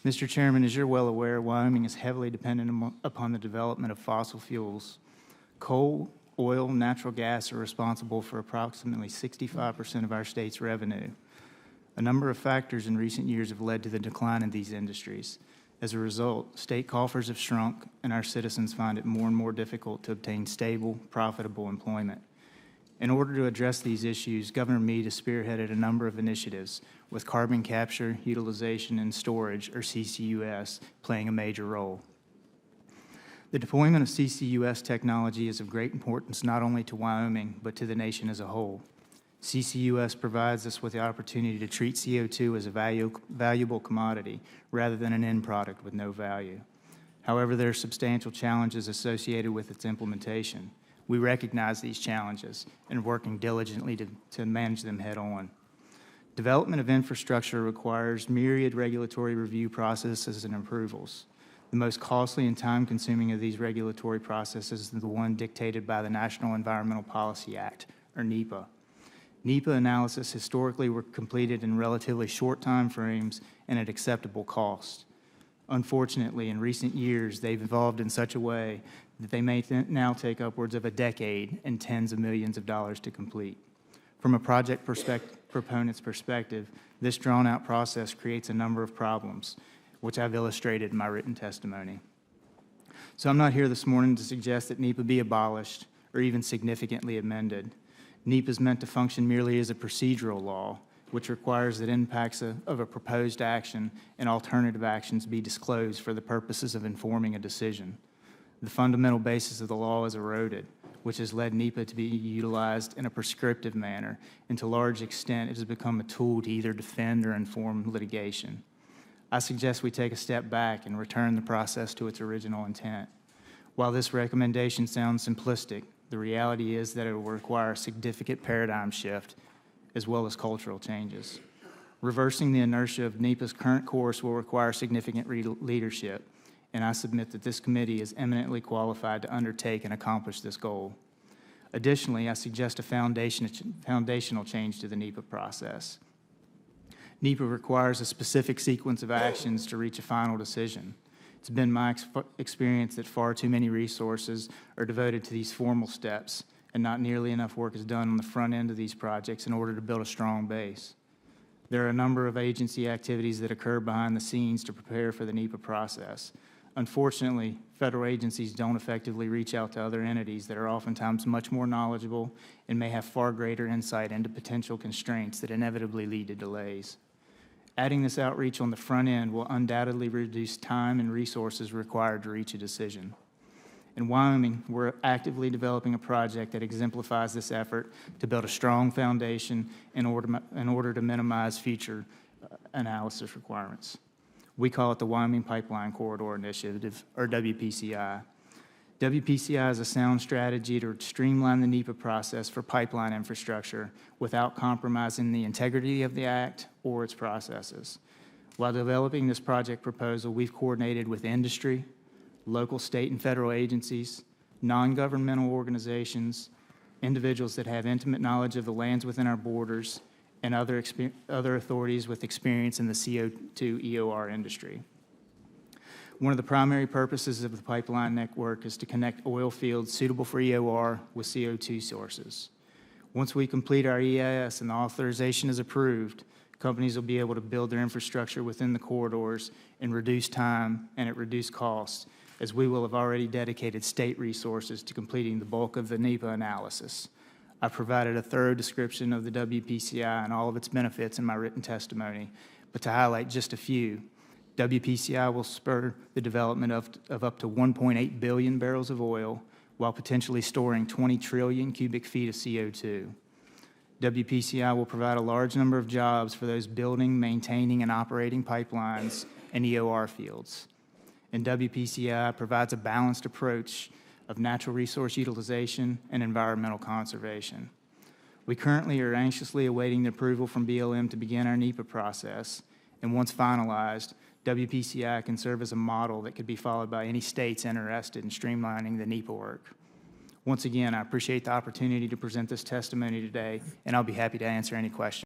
Mr. Chairman, as you're well aware, Wyoming is heavily dependent upon the development of fossil fuels. Coal, oil, and natural gas are responsible for approximately 65% of our state's revenue. A number of factors in recent years have led to the decline in these industries. As a result, state coffers have shrunk, and our citizens find it more and more difficult to obtain stable, profitable employment. In order to address these issues, Governor Mead has spearheaded a number of initiatives, with carbon capture, utilization, and storage, or CCUS, playing a major role. The deployment of CCUS technology is of great importance not only to Wyoming, but to the nation as a whole. CCUS provides us with the opportunity to treat CO2 as a valuable commodity rather than an end product with no value. However, there are substantial challenges associated with its implementation. We recognize these challenges and are working diligently to manage them head on. Development of infrastructure requires myriad regulatory review processes and approvals. The most costly and time-consuming of these regulatory processes is the one dictated by the National Environmental Policy Act, or NEPA. NEPA analysis historically were completed in relatively short time frames and at acceptable cost. Unfortunately, in recent years, they've evolved in such a way that they may now take upwards of a decade and tens of millions of dollars to complete. From a project proponent's perspective, this drawn-out process creates a number of problems, which I've illustrated in my written testimony. So I'm not here this morning to suggest that NEPA be abolished or even significantly amended. NEPA is meant to function merely as a procedural law, which requires that impacts of a proposed action and alternative actions be disclosed for the purposes of informing a decision. The fundamental basis of the law is eroded, which has led NEPA to be utilized in a prescriptive manner, and to a large extent it has become a tool to either defend or inform litigation. I suggest we take a step back and return the process to its original intent. While this recommendation sounds simplistic, the reality is that it will require a significant paradigm shift as well as cultural changes. Reversing the inertia of NEPA's current course will require significant leadership, and I submit that this committee is eminently qualified to undertake and accomplish this goal. Additionally, I suggest a foundational change to the NEPA process. NEPA requires a specific sequence of actions to reach a final decision. It's been my experience that far too many resources are devoted to these formal steps, and not nearly enough work is done on the front end of these projects in order to build a strong base. There are a number of agency activities that occur behind the scenes to prepare for the NEPA process. Unfortunately, federal agencies don't effectively reach out to other entities that are oftentimes much more knowledgeable and may have far greater insight into potential constraints that inevitably lead to delays. Adding this outreach on the front end will undoubtedly reduce time and resources required to reach a decision. In Wyoming, we're actively developing a project that exemplifies this effort to build a strong foundation in order to minimize future analysis requirements. We call it the Wyoming Pipeline Corridor Initiative, or WPCI. WPCI is a sound strategy to streamline the NEPA process for pipeline infrastructure without compromising the integrity of the Act or its processes. While developing this project proposal, we've coordinated with industry, local, state, and federal agencies, non-governmental organizations, individuals that have intimate knowledge of the lands within our borders, and other authorities with experience in the CO2 EOR industry. One of the primary purposes of the pipeline network is to connect oil fields suitable for EOR with CO2 sources. Once we complete our EIS and the authorization is approved, companies will be able to build their infrastructure within the corridors in reduced time and at reduced cost, as we will have already dedicated state resources to completing the bulk of the NEPA analysis. I've provided a thorough description of the WPCI and all of its benefits in my written testimony, but to highlight just a few, WPCI will spur the development of up to 1.8 billion barrels of oil while potentially storing 20 trillion cubic feet of CO2. WPCI will provide a large number of jobs for those building, maintaining, and operating pipelines and EOR fields. And WPCI provides a balanced approach of natural resource utilization and environmental conservation. We currently are anxiously awaiting the approval from BLM to begin our NEPA process, and once finalized, WPCI can serve as a model that could be followed by any states interested in streamlining the NEPA work. Once again, I appreciate the opportunity to present this testimony today, and I'll be happy to answer any questions.